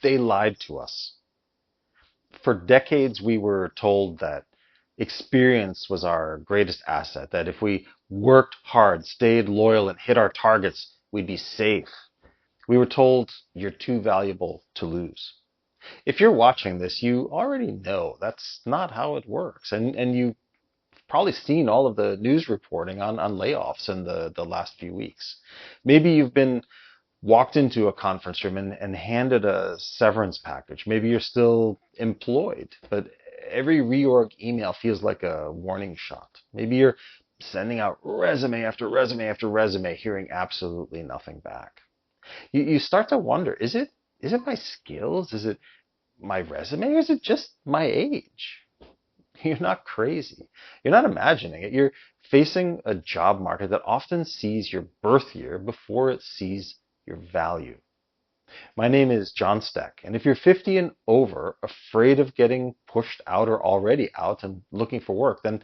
they lied to us. For decades, we were told that experience was our greatest asset, that if we worked hard, stayed loyal, and hit our targets, we'd be safe. We were told you're too valuable to lose. If you're watching this, you already know that's not how it works. And you've probably seen all of the news reporting on layoffs in the last few weeks. Maybe you've been walked into a conference room and handed a severance package. Maybe you're still employed, but every reorg email feels like a warning shot. Maybe you're sending out resume after resume after resume, hearing absolutely nothing back. You start to wonder, is it my skills? Is it my resume? Or is it just my age? You're not crazy. You're not imagining it. You're facing a job market that often sees your birth year before it sees your value. My name is John Steck, and if you're 50 and over, afraid of getting pushed out or already out and looking for work, then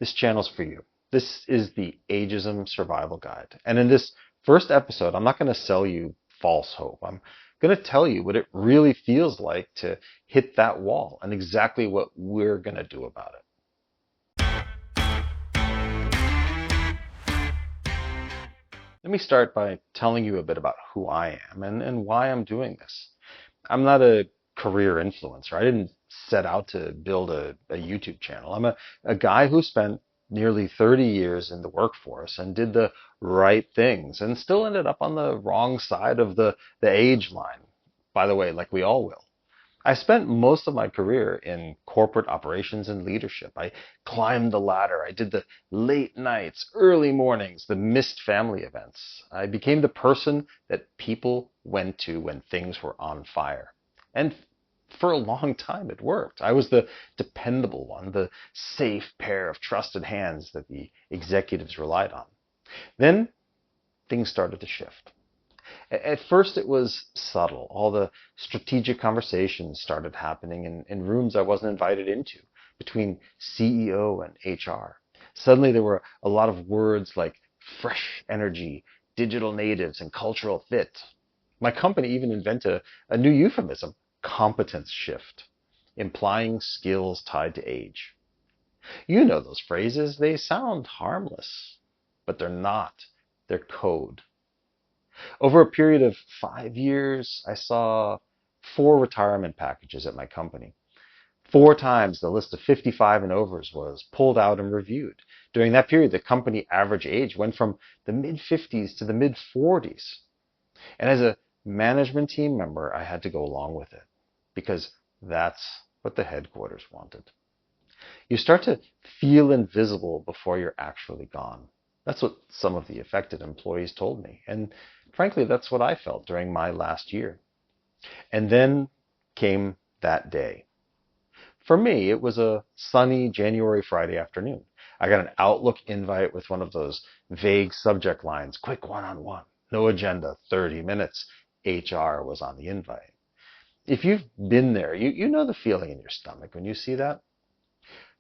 this channel's for you. This is the Ageism Survival Guide. And in this first episode, I'm not going to sell you false hope. I'm going to tell you what it really feels like to hit that wall and exactly what we're going to do about it. Let me start by telling you a bit about who I am and why I'm doing this. I'm not a career influencer. I didn't set out to build a YouTube channel. I'm a guy who spent nearly 30 years in the workforce and did the right things and still ended up on the wrong side of the age line. By the way, like we all will. I spent most of my career in corporate operations and leadership. I climbed the ladder. I did the late nights, early mornings, the missed family events. I became the person that people went to when things were on fire. And for a long time, it worked. I was the dependable one, the safe pair of trusted hands that the executives relied on. Then things started to shift. At first, it was subtle. All the strategic conversations started happening in rooms I wasn't invited into, between CEO and HR. Suddenly, there were a lot of words like fresh energy, digital natives, and cultural fit. My company even invented a new euphemism, competence shift, implying skills tied to age. You know those phrases. They sound harmless, but they're not. They're code. Over a period of 5 years, I saw 4 retirement packages at my company. 4 times the list of 55 and overs was pulled out and reviewed. During that period, the company average age went from the mid-50s to the mid-40s. And as a management team member, I had to go along with it because that's what the headquarters wanted. You start to feel invisible before you're actually gone. That's what some of the affected employees told me. And frankly, that's what I felt during my last year. And then came that day. For me, it was a sunny January Friday afternoon. I got an Outlook invite with one of those vague subject lines, quick one-on-one, no agenda, 30 minutes. HR was on the invite. If you've been there, you know the feeling in your stomach when you see that.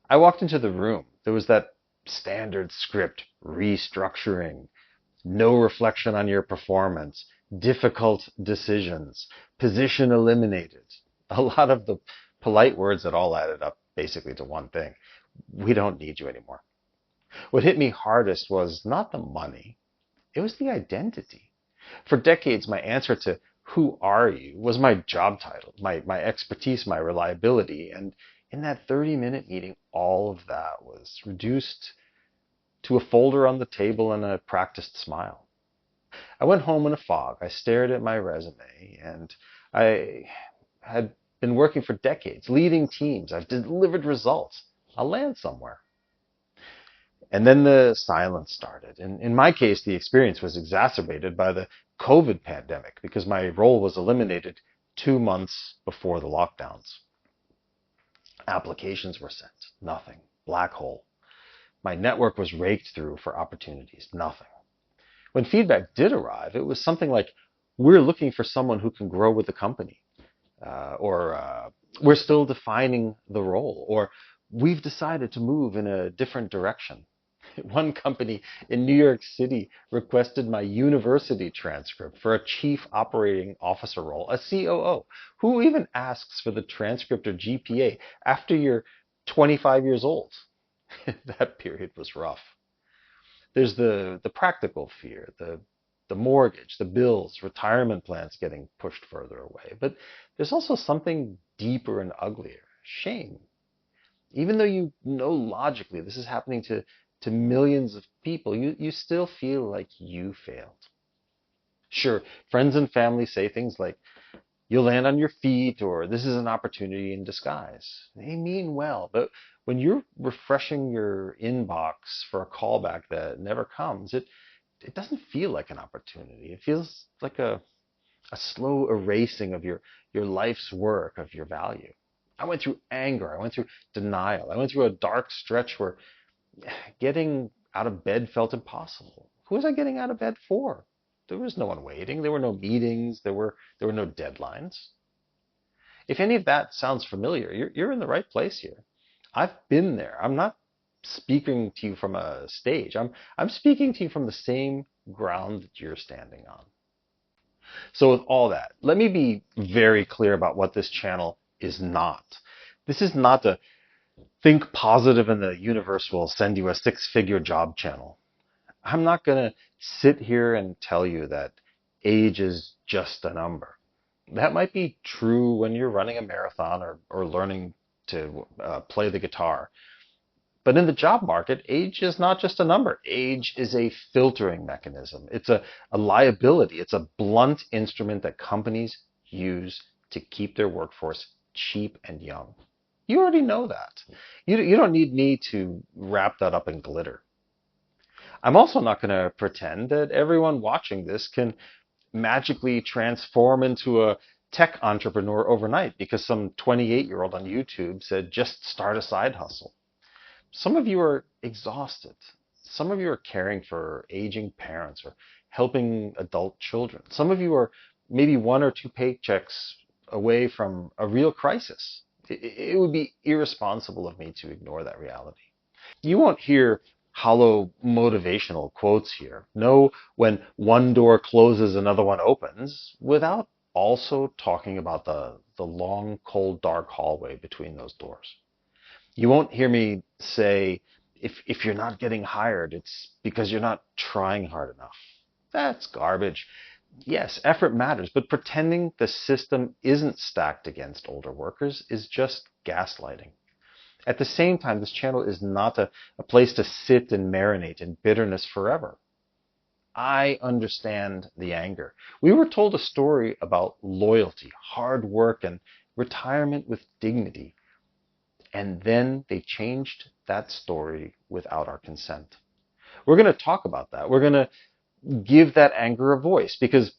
I walked into the room. There was that standard script, restructuring, no reflection on your performance, difficult decisions, position eliminated. A lot of the polite words that all added up basically to one thing. We don't need you anymore. What hit me hardest was not the money, it was the identity. For decades, my answer to who are you was my job title, my expertise, my reliability. And in that 30-minute meeting, all of that was reduced to a folder on the table and a practiced smile. I went home in a fog. I stared at my resume, and I had been working for decades, leading teams. I've delivered results. I'll land somewhere. And then the silence started. In my case, the experience was exacerbated by the COVID pandemic because my role was eliminated 2 months before the lockdowns. Applications were sent. Nothing. Black hole. My network was raked through for opportunities. Nothing. When feedback did arrive, it was something like, we're looking for someone who can grow with the company. Or we're still defining the role. Or we've decided to move in a different direction. One company in New York City requested my university transcript for a chief operating officer role, a COO. Who even asks for the transcript or GPA after you're 25 years old? That period was rough. There's the practical fear, the mortgage, the bills, retirement plans getting pushed further away. But there's also something deeper and uglier, shame. Even though you know logically this is happening to millions of people, you still feel like you failed. Sure, friends and family say things like, you'll land on your feet, or this is an opportunity in disguise. They mean well, but when you're refreshing your inbox for a callback that never comes, it doesn't feel like an opportunity. It feels like a slow erasing of your life's work, of your value. I went through anger. I went through denial. I went through a dark stretch where getting out of bed felt impossible. Who was I getting out of bed for? There was no one waiting. There were no meetings. There were no deadlines. If any of that sounds familiar, you're in the right place here. I've been there. I'm not speaking to you from a stage. I'm speaking to you from the same ground that you're standing on. So with all that, let me be very clear about what this channel is not. This is not a think positive and the universe will send you a six-figure job channel. I'm not going to sit here and tell you that age is just a number. That might be true when you're running a marathon or learning to play the guitar. But in the job market, age is not just a number. Age is a filtering mechanism. It's a liability. It's a blunt instrument that companies use to keep their workforce cheap and young. You already know that. You don't need me to wrap that up in glitter. I'm also not going to pretend that everyone watching this can magically transform into a tech entrepreneur overnight because some 28-year-old on YouTube said just start a side hustle. Some of you are exhausted. Some of you are caring for aging parents or helping adult children. Some of you are maybe one or two paychecks away from a real crisis. It would be irresponsible of me to ignore that reality. You won't hear hollow motivational quotes here. No, when one door closes, another one opens, without also talking about the long, cold, dark hallway between those doors. You won't hear me say, if you're not getting hired, it's because you're not trying hard enough. That's garbage. Yes, effort matters, but pretending the system isn't stacked against older workers is just gaslighting. At the same time, this channel is not a place to sit and marinate in bitterness forever. I understand the anger. We were told a story about loyalty, hard work, and retirement with dignity. And then they changed that story without our consent. We're going to talk about that. We're going to give that anger a voice because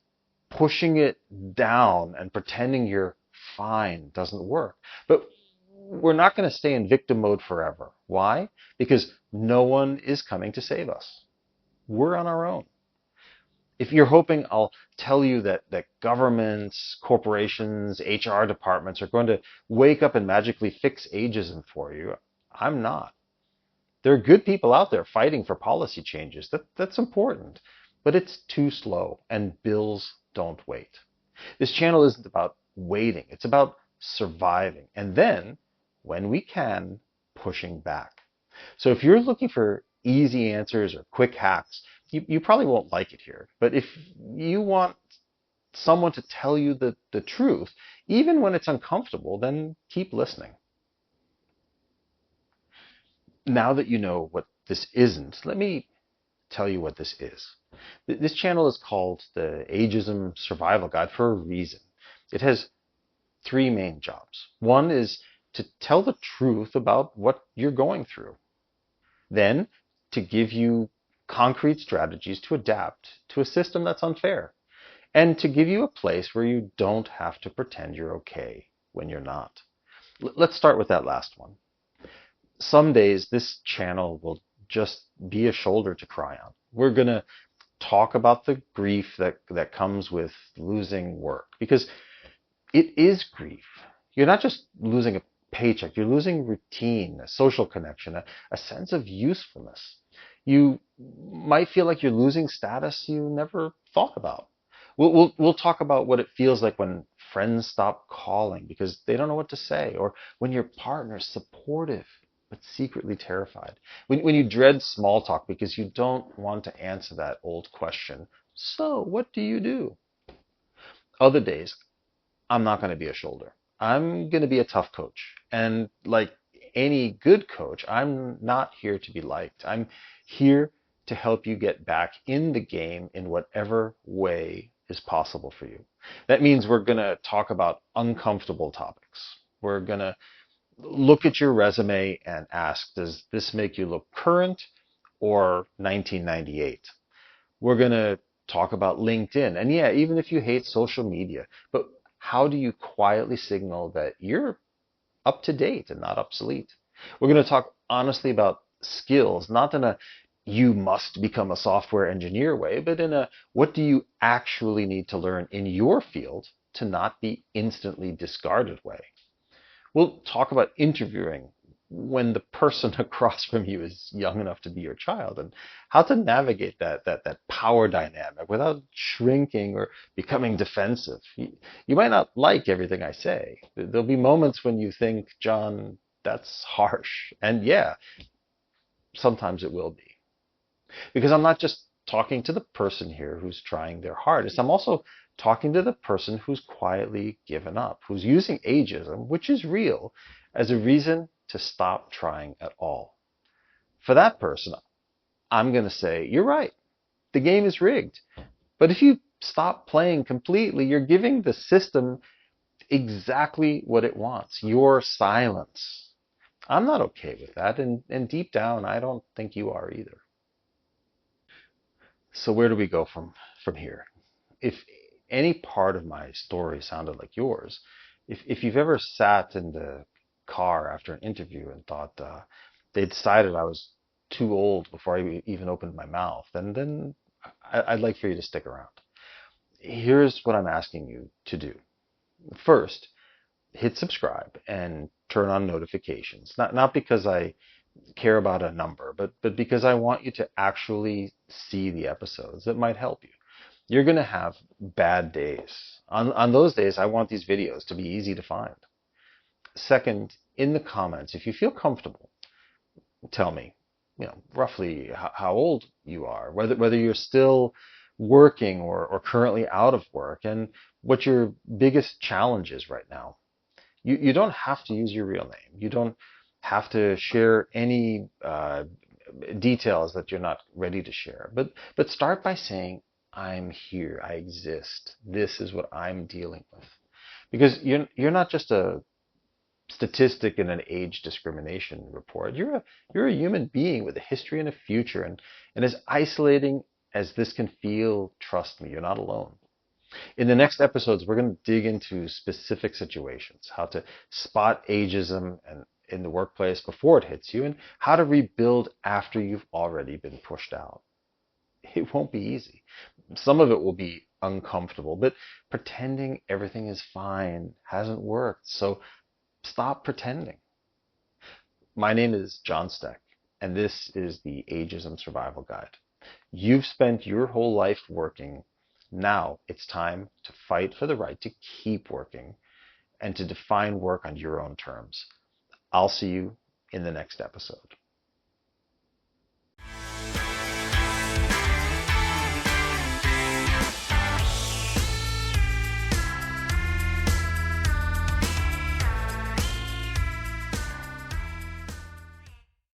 pushing it down and pretending you're fine doesn't work. But we're not going to stay in victim mode forever. Why? Because no one is coming to save us. We're on our own. If you're hoping I'll tell you that governments, corporations, HR departments are going to wake up and magically fix ageism for you, I'm not. There are good people out there fighting for policy changes. That's important. But it's too slow, and bills don't wait. This channel isn't about waiting. It's about surviving. And then, when we can, pushing back. So if you're looking for easy answers or quick hacks, you probably won't like it here. But if you want someone to tell you the truth, even when it's uncomfortable, then keep listening. Now that you know what this isn't, let me tell you what this is. This channel is called the Ageism Survival Guide for a reason. It has three main jobs. One is to tell the truth about what you're going through. Then, to give you concrete strategies to adapt to a system that's unfair. And to give you a place where you don't have to pretend you're okay when you're not. Let's start with that last one. Some days this channel will just be a shoulder to cry on. We're going to talk about the grief that comes with losing work because it is grief. You're not just losing a paycheck, you're losing routine, a social connection, a sense of usefulness. You might feel like you're losing status you never thought about. We'll talk about what it feels like when friends stop calling because they don't know what to say, or when your partner's supportive but secretly terrified. When you dread small talk because you don't want to answer that old question, so what do you do? Other days, I'm not going to be a shoulder. I'm going to be a tough coach. And like any good coach, I'm not here to be liked. I'm here to help you get back in the game in whatever way is possible for you. That means we're going to talk about uncomfortable topics. We're going to look at your resume and ask, does this make you look current or 1998? We're going to talk about LinkedIn. And yeah, even if you hate social media, but how do you quietly signal that you're up to date and not obsolete? We're going to talk honestly about skills, not in a you must become a software engineer way, but in a what do you actually need to learn in your field to not be instantly discarded way. We'll talk about interviewing when the person across from you is young enough to be your child and how to navigate that power dynamic without shrinking or becoming defensive. You might not like everything I say. There'll be moments when you think, John, that's harsh. And yeah, sometimes it will be. Because I'm not just talking to the person here who's trying their hardest. I'm also talking to the person who's quietly given up, who's using ageism, which is real, as a reason to stop trying at all. For that person, I'm going to say, you're right. The game is rigged. But if you stop playing completely, you're giving the system exactly what it wants, your silence. I'm not okay with that. And deep down, I don't think you are either. So where do we go from here? If any part of my story sounded like yours, if you've ever sat in the car after an interview and thought they decided I was too old before I even opened my mouth, then I'd like for you to stick around. Here's what I'm asking you to do. First, hit subscribe and turn on notifications. Not because I care about a number, but because I want you to actually see the episodes that might help you. You're going to have bad days. On those days, I want these videos to be easy to find. Second, in the comments, if you feel comfortable, tell me, roughly how old you are, whether you're still working or currently out of work, and what your biggest challenge is right now. You don't have to use your real name. You don't have to share any details that you're not ready to share. But start by saying, I'm here, I exist. This is what I'm dealing with. Because you're not just a statistic in an age discrimination report. You're a human being with a history and a future. And as isolating as this can feel, trust me, you're not alone. In the next episodes, we're going to dig into specific situations, how to spot ageism and in the workplace before it hits you, and how to rebuild after you've already been pushed out. It won't be easy. Some of it will be uncomfortable, but pretending everything is fine hasn't worked. So stop pretending. My name is John Steck, and this is the Ageism Survival Guide. You've spent your whole life working. Now it's time to fight for the right to keep working and to define work on your own terms. I'll see you in the next episode.